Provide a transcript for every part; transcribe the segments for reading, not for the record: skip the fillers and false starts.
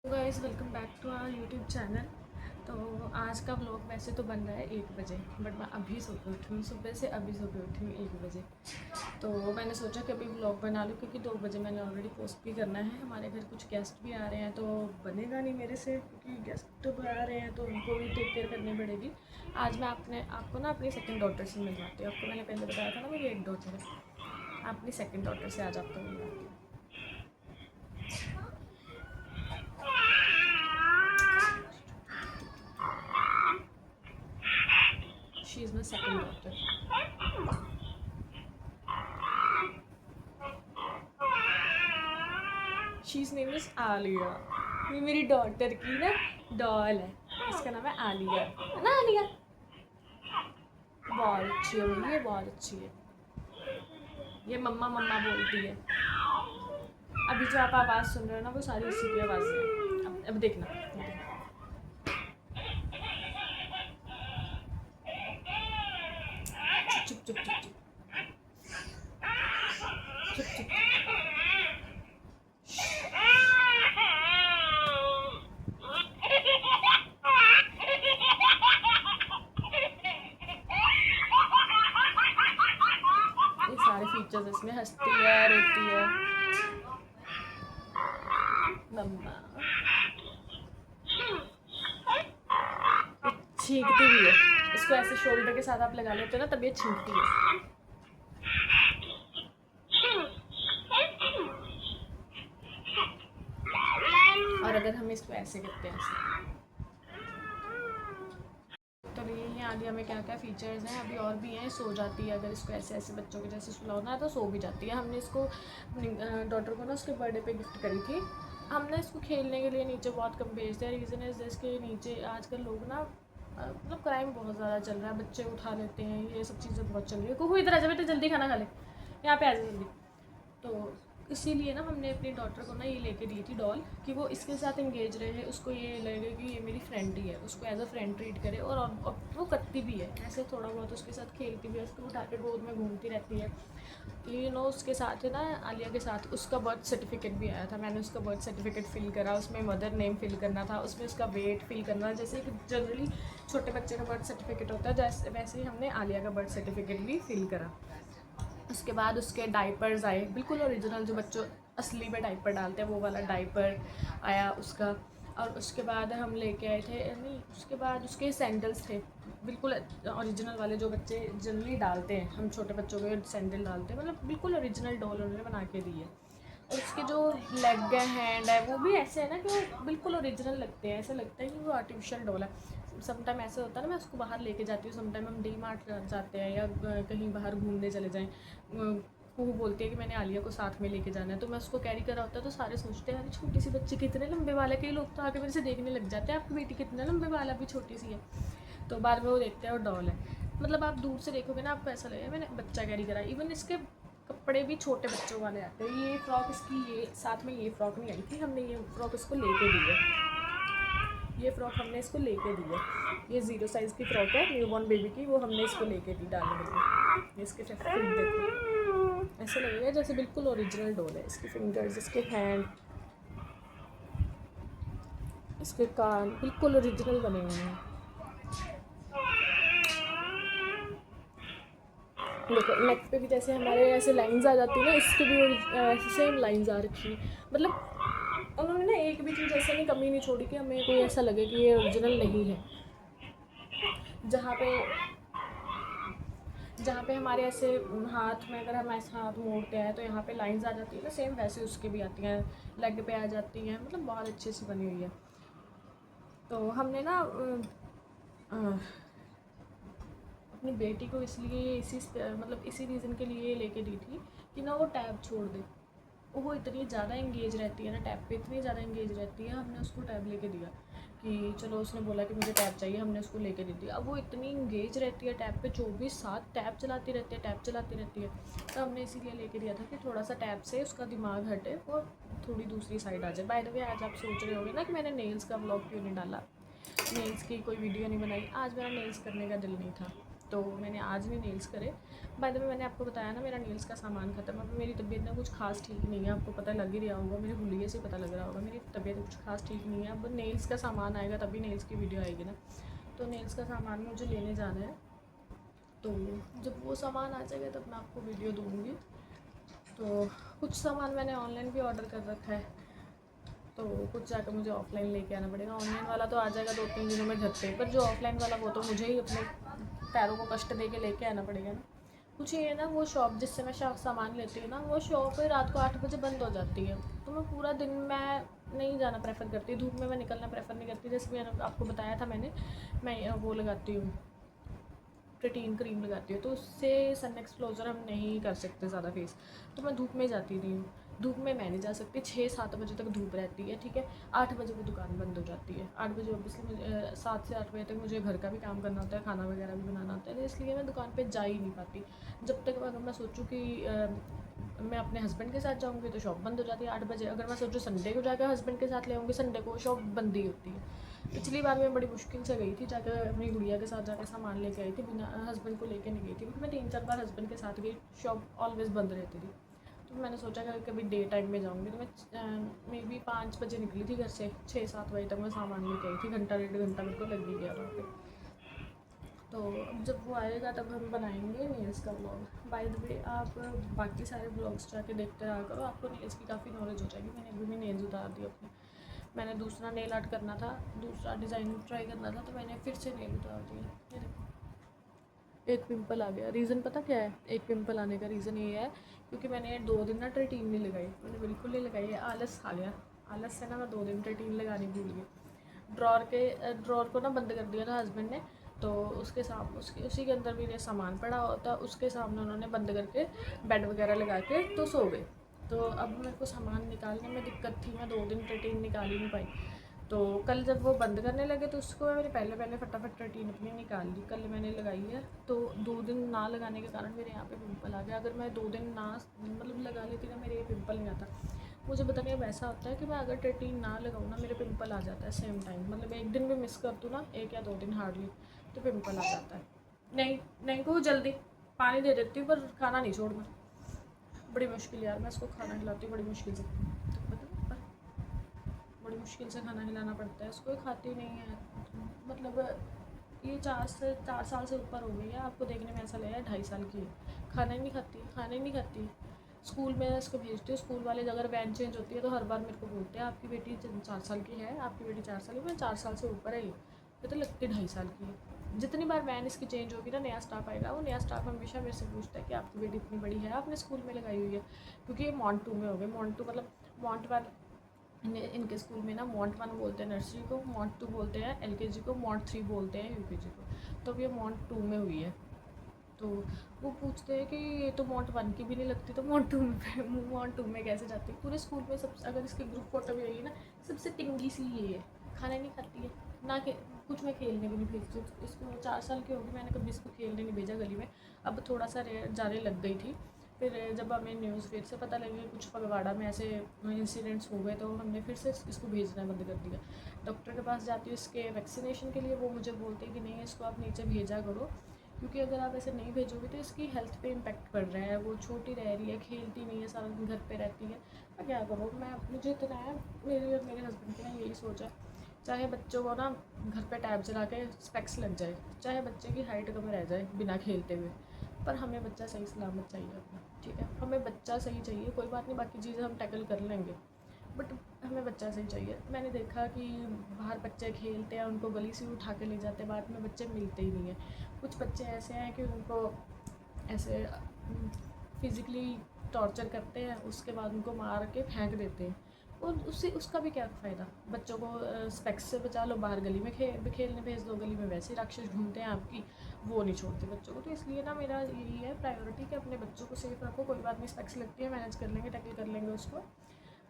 Guys welcome back to our YouTube channel. तो आज का व्लॉग वैसे तो बन रहा है 1 बजे, बट मैं अभी सो के उठी हूँ, सुबह से अभी सो के उठी हूँ 1 बजे। तो मैंने सोचा कि अभी व्लॉग बना लूँ क्योंकि 2 बजे मैंने ऑलरेडी पोस्ट भी करना है। हमारे घर कुछ गेस्ट भी आ रहे हैं तो बनेगा नहीं मेरे से, क्योंकि गेस्ट तो आ रहे हैं तो उनको भी टेक केयर करनी पड़ेगी। आज मैं आपको ना अपनी सेकेंड डॉटर से मिलवाती हूँ। आपको मैंने पहले बताया था ना मेरी एक डॉटर है, अपनी सेकेंड डॉटर से आज आपको मिलवाती हूँ। She is my second daughter. She's name is Alia. ये मेरी डॉटर की ना डॉल है, इसका नाम है आलिया, है ना आलिया? बहुत अच्छी है ये, बहुत अच्छी है ये। मम्मा मम्मा बोलती है। अभी जो आप आवाज़ सुन रहे हो ना वो सारी उसी की आवाज़ है। अब देखना, चुप चुप चुप चुप चुप चुप चुप। ये सारे फीचर्स इसमें, हंसती है, रोती है, मम्मा छींकती भी है। इसको ऐसे शोल्डर के साथ आप लगा लेते हो ना तब ये छींकती है। और अगर हम इसको ऐसे करते हैं ऐसे, तो ये आलिया में क्या क्या फ़ीचर्स हैं। अभी और भी हैं, सो जाती है अगर इसको ऐसे ऐसे बच्चों के जैसे सुलाना है तो सो भी जाती है। हमने इसको अपनी डॉटर को ना उसके बर्थडे पे गिफ्ट करी थी। हमने इसको खेलने के लिए नीचे बहुत कम भेजते हैं। रीज़न इज़ दिस के नीचे आजकल लोग ना मतलब क्राइम बहुत ज़्यादा चल रहा है, बच्चे उठा लेते हैं, ये सब चीज़ें बहुत चल रही है। कुकू इधर आ जा बेटा, जल्दी खाना खा ले, यहाँ पे आ जा जल्दी। तो इसीलिए ना हमने अपनी डॉटर को ना ये लेके दी थी डॉल, कि वो इसके साथ इंगेज रहे, उसको ये लगे कि ये मेरी फ्रेंड ही है, उसको एज अ फ्रेंड ट्रीट करे। और वो करती भी है ऐसे, थोड़ा बहुत उसके साथ खेलती भी है, उसको उठा के गोद में घूमती रहती है। उसके साथ है ना आलिया के साथ उसका बर्थ सर्टिफिकेट भी आया था। मैंने उसका बर्थ सर्टिफिकेट फिल करा, उसमें मदर नेम फिल करना था, उसमें उसका वेट फिल करना, जैसे कि जनरली छोटे बच्चे का बर्थ सर्टिफिकेट होता है जैसे वैसे ही हमने आलिया का बर्थ सर्टिफिकेट भी फिल करा। उसके बाद उसके डाइपर्स आए, बिल्कुल ओरिजिनल, जो बच्चों असली में डाइपर डालते हैं वो वाला डाइपर आया उसका। और उसके बाद हम लेके आए थे, नहीं उसके बाद उसके सैंडल्स थे, बिल्कुल ओरिजिनल वाले जो बच्चे जनरली डालते हैं, हम छोटे बच्चों के सैंडल डालते हैं, मतलब बिल्कुल ओरिजिनल डॉल उन्होंने बना के दी है। और उसके जो लेग है, हैंड है, वो भी ऐसे है ना कि वो बिल्कुल ओरिजिनल लगते हैं, ऐसा लगता है कि वो आर्टिफिशियल डॉल है। समटाइम ऐसा होता है ना, मैं उसको बाहर लेके जाती हूँ, समटाइम हम डी मार्ट जाते हैं या कहीं बाहर घूमने चले जाएँ, वो बोलती है कि मैंने आलिया को साथ में लेके जाना है, तो मैं उसको कैरी करा होता है तो सारे सोचते हैं अरे छोटी सी बच्ची कितने लंबे वाल है। कई लोग तो आके मेरे से देखने लग जाते हैं आपकी बेटी कितने लंबे वाल है, अभी छोटी सी है। तो बाद में वो देखते हैं और डॉल है, मतलब आप दूर से देखोगे ना आपको ऐसा लगेगा मैंने बच्चा कैरी करा। इवन इसके कपड़े भी छोटे बच्चों वाले आते हैं। ये फ्रॉक इसकी, ये साथ में ये फ्रॉक नहीं आई थी, हमने ये फ्रॉक इसको लेके दी है। ये फ़्रॉक हमने इसको लेके दी है, ये 0 साइज़ की फ़्रॉक है न्यूबॉर्न बेबी की, वो हमने इसको लेके दी डालने के लिए। इसके फिट देखो, ऐसे लगेगा जैसे बिल्कुल ओरिजिनल डॉल है। इसकी फिंगर्स, इसके हैंड, इसके कान बिल्कुल ओरिजिनल बने हुए हैं। देखो नेक पे भी जैसे हमारे ऐसे लाइंस आ जाती है ना, इसके भी सेम लाइंस आ रखी है। मतलब उन्होंने ना एक भी चीज़ ऐसे नहीं कमी नहीं छोड़ी कि हमें कोई ऐसा लगे कि ये ओरिजिनल नहीं है। जहाँ पे हमारे ऐसे हाथ में अगर हम ऐसे हाथ मोड़ते हैं तो यहाँ पे लाइंस आ जाती है ना, सेम वैसे उसके भी आती हैं, लेग पे आ जाती हैं, मतलब बहुत अच्छी सी बनी हुई है। तो हमने ना अपनी बेटी को इसलिए मतलब इसी रीज़न के लिए लेके दी थी कि ना वो टैब छोड़ दे। वो इतनी ज़्यादा इंगेज रहती है ना टैब पे, इतनी ज़्यादा इंगेज रहती है, हमने उसको टैब लेके दिया कि चलो उसने बोला कि मुझे टैब चाहिए, हमने उसको लेके दे दिया। अब वो इतनी इंगेज रहती है टैब पे, 24/7 टैब चलाती रहती है, टैब चलाती रहती है। तो हमने इसीलिए लेके दिया था कि थोड़ा सा टैब से उसका दिमाग हटे और थोड़ी दूसरी साइड आ जाए। बाय द वे आज आप सोच रहे होंगे ना कि मैंने नेल्स का व्लॉग क्यों नहीं डाला, नेल्स की कोई वीडियो नहीं बनाई। आज मेरा नेल्स करने का दिल नहीं था, तो मैंने आज भी नेल्स करे। बाय द वे मैंने आपको बताया ना मेरा नेल्स का सामान ख़त्म। अब मेरी तबीयत ना कुछ खास ठीक नहीं है, आपको पता लग ही रहा होगा, मेरे हुलिये से पता लग रहा होगा मेरी तबीयत कुछ खास ठीक नहीं है। अब नेल्स का सामान आएगा तभी नेल्स की वीडियो आएगी ना। तो नेल्स का सामान मुझे लेने जाना है, तो जब वो सामान आ जाएगा तब मैं आपको वीडियो दूँगी। तो कुछ सामान मैंने ऑनलाइन भी ऑर्डर कर रखा है, तो कुछ जाकर मुझे ऑफ़लाइन लेके आना पड़ेगा। ऑनलाइन वाला तो आ जाएगा 2-3 दिनों में घर पे, पर जो ऑफ़लाइन वाला वो तो मुझे ही अपने पैरों को कष्ट दे के लेके आना पड़ेगा ना। कुछ ये है ना, वो शॉप जिससे मैं सामान लेती हूँ ना, वो शॉप रात को 8 बजे बंद हो जाती है। तो मैं पूरा दिन मैं नहीं जाना प्रेफर करती, धूप में मैं निकलना प्रेफर नहीं करती। जैसे मैंने आपको बताया था, मैं वो लगाती हूँ, प्रोटीन क्रीम लगाती हूँ, तो उससे सन एक्सपोजर हम नहीं कर सकते ज़्यादा फेस, तो मैं धूप में जाती नहीं हूँ। धूप में मैं नहीं जा सकती, 6-7 बजे तक धूप रहती है, ठीक है। 8 बजे वो दुकान बंद हो जाती है। 8 बजे ऑब्वियसली मुझे 7 से 8 बजे तक मुझे घर का भी काम करना होता है, खाना वगैरह भी बनाना होता है, तो इसलिए मैं दुकान पे जा ही नहीं पाती। जब तक अगर मैं सोचूँ कि मैं अपने हस्बैंड के साथ जाऊँगी तो शॉप बंद हो जाती है 8 बजे। अगर मैं सोचूँ संडे को जाकर हस्बैंड के साथ ले आऊँगी, संडे को शॉप बंद ही होती है। पिछली बार मैं बड़ी मुश्किल से गई थी, जाकर अपनी गुड़िया के साथ जाकर सामान लेके आई थी, बिना हस्बैंड को लेके नहीं गई थी, क्योंकि मैं 3-4 बार हस्बैंड के साथ गई, शॉप ऑलवेज़ बंद रहती थी। तो मैंने सोचा कि कभी डे टाइम में जाऊँगी, तो मैं मे बी 5 बजे निकली थी घर से, 6-7 बजे तक मैं सामान लेके आई थी। घंटा 1.5 घंटा मेरे को लग ही गया वहाँ पे। तो अब जब वो आएगा तब हम बनाएंगे नेल्स का व्लॉग। बाय द वे आप बाकी सारे व्लॉग्स जाके देखते रहा करो, आपको नेल्स की काफ़ी नॉलेज हो जाएगी। मैंने अभी भी नेल्स उतार दिए अपने, मैंने दूसरा नेल आर्ट करना था, दूसरा डिज़ाइन ट्राई करना था, तो मैंने फिर से नेल उतार दिया। ये देखो, एक पिंपल आ गया। रीज़न पता क्या है एक पिंपल आने का? रीज़न ये है क्योंकि मैंने 2 दिन ना ट्रेटीन नहीं लगाई, मैंने बिल्कुल नहीं लगाई है। आलस आ गया, आलस से ना मैं 2 दिन ट्रेटीन लगानी भूल गई। ड्रॉर को ना बंद कर दिया था हस्बैंड ने, तो उसके सामने उसी के अंदर मेरे सामान पड़ा होता, उसके सामने उन्होंने बंद करके बेड वगैरह लगा के तो सो गए। तो अब मेरे को सामान निकालने में दिक्कत थी, मैं 2 दिन ट्रेटीन निकाल ही नहीं पाई। तो कल जब वो बंद करने लगे तो उसको मैंने पहले फटाफट ट्रेटीन अपनी निकाल ली। कल मैंने लगाई है, तो 2 दिन ना लगाने के कारण मेरे यहाँ पे पिंपल आ गया। अगर मैं 2 दिन ना मतलब लगा लेती ना, मेरे ये पिंपल नहीं आता। मुझे पता नहीं अब ऐसा होता है कि मैं अगर ट्रेटीन ना लगाऊँ ना, मेरे पिंपल आ जाता है सेम टाइम। मतलब एक दिन भी मिस कर दूँ ना, 1 या 2 दिन हार्डली, तो पिंपल आ जाता है। नहीं को जल्दी पानी दे देती हूँ, पर खाना नहीं छोड़ना। बड़ी मुश्किल यार, मैं इसको खाना खिलाती हूँ बड़ी मुश्किल से, बड़ी मुश्किल से खाना खिलाना पड़ता है इसको, खाती नहीं है। मतलब ये 4 साल से ऊपर हो गई है, आपको देखने में ऐसा लगेगा 2.5 साल की है। खाना ही नहीं खाती। स्कूल में इसको भेजती हूँ, स्कूल वाले अगर वैन चेंज होती है तो हर बार मेरे को बोलते हैं आपकी बेटी 4 साल की है, आपकी बेटी 4 साल की। मैं 4 साल से ऊपर है, ये तो लगती 2.5 साल की है। जितनी बार वैन इसकी चेंज होगी ना, नया स्टाफ आएगा, वो नया स्टाफ हमेशा मेरे से पूछता है कि आपकी बेटी इतनी बड़ी है, आपने स्कूल में लगाई हुई है। क्योंकि ये मॉन्ट 2 में हो गए। मॉन्ट 2 मतलब मॉन्ट 1, इनके स्कूल में ना मॉन्ट 1 बोलते हैं नर्सरी को, मॉन्ट 2 बोलते हैं LKG को, मॉन्ट 3 बोलते हैं UKG को। तो अब ये मॉन्ट 2 में हुई है। तो वो पूछते हैं कि ये तो मॉन्ट 1 की भी नहीं लगती, तो मॉन्ट 2 में कैसे जाती है? पूरे स्कूल में सब अगर इसकी ग्रुप फोटो भी होगी ना, सबसे टिंगी सी ये है, खाना नहीं खाती है ना, कुछ मैं खेलने भी नहीं भेजती इसको। 4 साल की होगी, मैंने कभी इसको खेलने नहीं भेजा गली में। अब थोड़ा सा जाने लग गई थी, फिर जब हमें न्यूज़ फिर से पता लगी कुछ फगवाड़ा में ऐसे इंसिडेंट्स हो गए, तो हमने फिर से इसको भेजना बंद कर दिया। डॉक्टर के पास जाती हूँ इसके वैक्सीनेशन के लिए, वो मुझे बोलते हैं कि नहीं इसको आप नीचे भेजा करो, क्योंकि अगर आप ऐसे नहीं भेजोगे तो इसकी हेल्थ पे इम्पैक्ट पड़ रहा है। वो छोटी रह रही है, खेलती नहीं है, सारा दिन घर पे रहती है। मैं क्या करूँ, मुझे इतना है, मेरे और मेरे हस्बैंड की ना यही सोच है, चाहे बच्चों को ना घर पे टैब चला के स्पेक्स लग जाए, चाहे बच्चे की हाइट कम रह जाए बिना खेलते हुए, पर हमें बच्चा सही सलामत चाहिए अपना, ठीक है। हमें बच्चा सही चाहिए, कोई बात नहीं, बाकी चीज़ें हम टैकल कर लेंगे, बट हमें बच्चा सही चाहिए। मैंने देखा कि बाहर बच्चे खेलते हैं, उनको गली से उठा के ले जाते हैं, बाद में बच्चे मिलते ही नहीं हैं। कुछ बच्चे ऐसे हैं कि उनको ऐसे फिज़िकली टॉर्चर करते हैं, उसके बाद उनको मार के फेंक देते हैं, और उसका भी क्या फ़ायदा? बच्चों को स्पेक्स से बचा लो, बाहर गली में खेलने भेज दो, गली में वैसे ही राक्षस ढूंढते हैं आपकी, वो नहीं छोड़ते बच्चों को। तो इसलिए ना मेरा यही है प्रायोरिटी कि अपने बच्चों को सेफ रखो। कोई बात नहीं, स्पेक्स लगती है, मैनेज कर लेंगे, टैकल कर लेंगे उसको।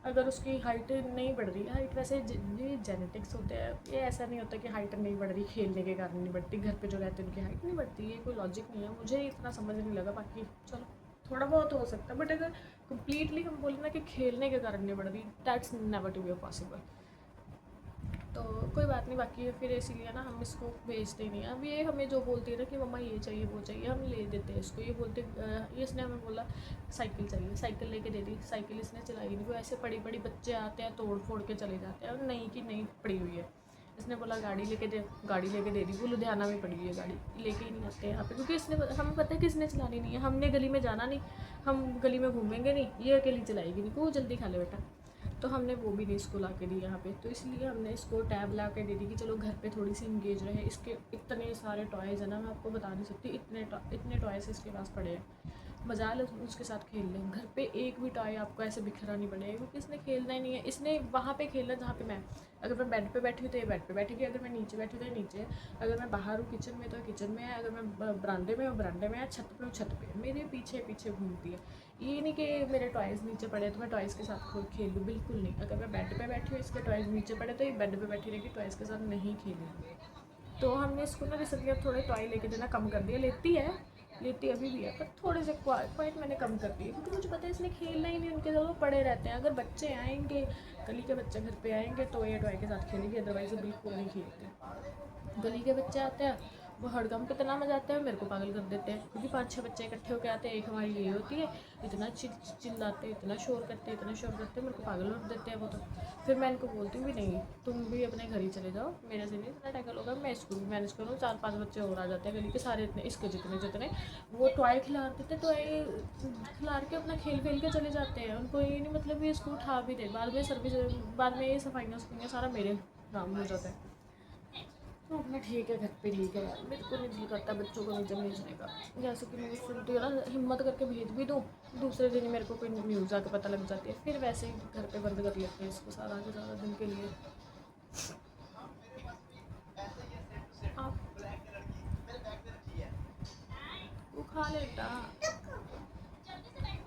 अगर उसकी हाइट नहीं बढ़ रही है, हाइट वैसे ये जेनेटिक्स होते हैं, ये ऐसा नहीं होता कि हाइट नहीं बढ़ रही खेलने के कारण नहीं बढ़ती, घर पे जो रहते हैं उनकी हाइट नहीं बढ़ती, ये कोई लॉजिक नहीं है, मुझे इतना समझ नहीं लगा। बाकी चलो थोड़ा बहुत हो सकता है, बट अगर कम्प्लीटली हम बोले ना कि खेलने के कारण नहीं बढ़ रही, that's never to be possible. तो कोई बात नहीं, बाकी फिर इसीलिए ना हम इसको भेजते नहीं। अब ये हमें जो बोलती है ना कि मम्मा ये चाहिए वो चाहिए, हम ले देते हैं इसको। ये बोलते ये इसने हमें बोला साइकिल चाहिए, साइकिल लेके दे दी। साइकिल इसने चलाई नहीं, वो ऐसे बड़ी बड़ी बच्चे आते हैं तोड़ फोड़ के चले जाते हैं, और नहीं कि नहीं पड़ी हुई है। इसने बोला गाड़ी लेके दे, गाड़ी लेके दे दी। वो लुधियाना में पड़ी हुई है गाड़ी, लेके ही नहीं आते यहाँ पे, क्योंकि इसने हमें पता है कि इसने चलानी नहीं है। हमने गली में जाना नहीं, हम गली में घूमेंगे नहीं, ये अकेली चलाएगी नहीं, वो जल्दी खा ले बेटा। तो हमने वो भी नहीं इसको ला के दी यहाँ पे। तो इसलिए हमने इसको टैब ला के दे दी कि चलो घर पे थोड़ी सी इंगेज रहे। इसके इतने सारे टॉयज़ है ना, मैं आपको बता नहीं सकती, इतने टॉयज़ इसके पास पड़े हैं। मजाल है उसके साथ खेल लें। घर पे एक भी टॉय आपको ऐसे बिखरा नहीं पड़ेगा, क्योंकि इसने खेलना ही नहीं है। इसने वहाँ पे खेलना जहाँ पे मैं, अगर मैं बेड पे बैठी हूँ तो ये बेड पे बैठेगी, अगर मैं नीचे बैठी हूँ तो नीचे है, अगर मैं बाहर हूँ किचन में तो किचन में है, अगर मैं बरामदे में हूँ बरामदे में है, छत पे हूँ छत पे, मेरे पीछे पीछे घूमती है। ये नहीं कि मेरे टॉयज़ नीचे पड़े तो मैं टॉयज़ के साथ कोई खेल लूँ, बिल्कुल नहीं। अगर मैं बेड पे बैठी हूँ, इसके टॉयज़ नीचे पड़े तो ये बेड पे बैठी रहेगी, टॉयज़ के साथ नहीं खेलेगी। तो हमने इसको ना रिसेंटली अब थोड़े टॉय लेके देना कम कर दिया। लेती अभी भी है, पर थोड़े से क्वाइट मैंने कम कर दिए, क्योंकि मुझे पता है इसने खेलना ही नहीं, उनके साथ वो पड़े रहते हैं। अगर बच्चे आएंगे, गली के बच्चे घर पे आएंगे तो ये टॉय के साथ खेलेंगे, अदरवाइज वो बिल्कुल नहीं खेलते। गली के बच्चे आते हैं, वो हड़कम पे इतना मजा आता है, मेरे को पागल कर देते हैं, क्योंकि 5-6 बच्चे इकट्ठे होकर आते हैं। एक हमारी ये होती है, इतना चिल्लाते, इतना शोर करते, मेरे को पागल कर देते हैं वो तो। फिर मैं इनको बोलती हूँ भी नहीं, तुम भी अपने घर ही चले जाओ, मेरे से नहीं इतना टैकल होगा, मैं इसको भी मैनेज करूँ। 4-5 बच्चे और आ जाते हैं गली के सारे, इतने इसके जितने वो टॉय खिला देते, टॉय खिला के अपना खेल के चले जाते हैं। उनको ये नहीं मतलब ये इसको उठा भी दे, बाद में सर्विस, बाद में ये सफाइयाँ सारा मेरे नाम हो जाता है। तो अपना ठीक है, घर पे ठीक है यार, मेरे को नहीं दिल करता बच्चों को नीचे भेजने का। जैसे कि मैं सुनती हूँ ना, हिम्मत करके भेज भी दूँ, दूसरे दिन ही मेरे को कोई न्यूज़ आके पता लग जाती है, फिर वैसे ही घर पे बंद कर लेते हैं इसको सारा के सारा दिन के लिए। आप वो खा लेता।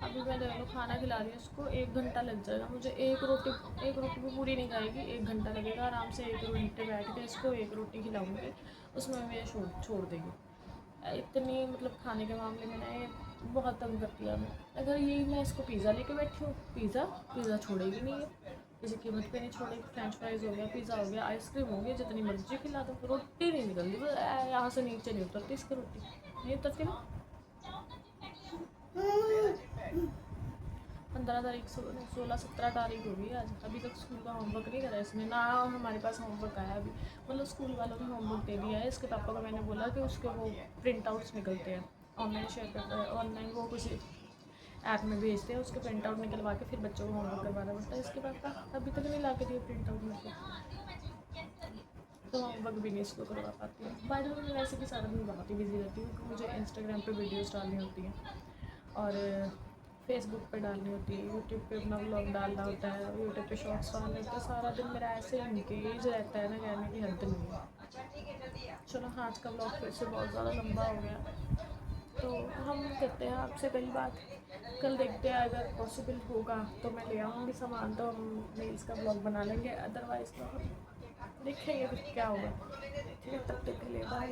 अभी मैं देखो खाना खिला रही हूँ उसको, 1 घंटा लग जाएगा मुझे। एक रोटी भी पूरी नहीं खाएगी, 1 घंटा लगेगा आराम से। 1 घंटे बैठ के इसको 1 रोटी खिलाऊंगी, उसमें मैं छोड़ देगी। इतनी मतलब खाने के मामले में ना ये बहुत तंग करती है हमें। अगर यही मैं इसको पिज़्ज़ा लेके बैठी हूँ, पिज़्ज़ा छोड़ेगी नहीं है, किसी कीमत पे नहीं छोड़ेगी। फ्रेंच फ्राइज़ हो गया, पिज़्ज़ा हो गया, आइसक्रीम हो गया, जितनी मर्जी खिला दो, रोटी नहीं निकलती, यहाँ से नीचे नहीं उतरती इसकी रोटी, नहीं उतरती ना। 15 तारीख, 16-17 तारीख होगी आज, अभी तक स्कूल का होमवर्क नहीं करा इसने ना। हमारे पास होमवर्क आया अभी, मतलब स्कूल वालों ने होमवर्क दे दिया है। इसके पापा को मैंने बोला कि उसके वो प्रिंट आउट्स निकलते हैं, ऑनलाइन शेयर करते हैं, ऑनलाइन वो किसी ऐप में भेजते हैं, उसके प्रिंट आउट निकलवा के फिर बच्चों को होमवर्क करवाना पड़ता है। इसके पापा अभी तक नहीं ला के दिए प्रिंट आउट मेरे को, तो होमवर्क भी नहीं इसको करवा पाती हूँ। बाय द वे मैं वैसे भी सारा दिन बहुत ही बिजी रहती हूँ, क्योंकि मुझे इंस्टाग्राम पे वीडियोस डालनी होती हैं, और फेसबुक पे डालनी होती है, यूट्यूब पे अपना व्लॉग डालना होता है, यूट्यूब पे शॉर्ट्स डालने होते हैं। सारा दिन मेरा ऐसे इंगेज रहता है ना, कहने की हद नहीं है। चलो आज का व्लॉग फिर से बहुत ज़्यादा लंबा हो गया, तो हम करते हैं आपसे कल बात। कल देखते हैं, अगर पॉसिबल होगा तो मैं ले आऊँगी सामान, तो हम मील्स का व्लॉग बना लेंगे, अदरवाइज़ तो हम देखेंगे फिर क्या होगा। ठीक है, तब तक के लिए बाय।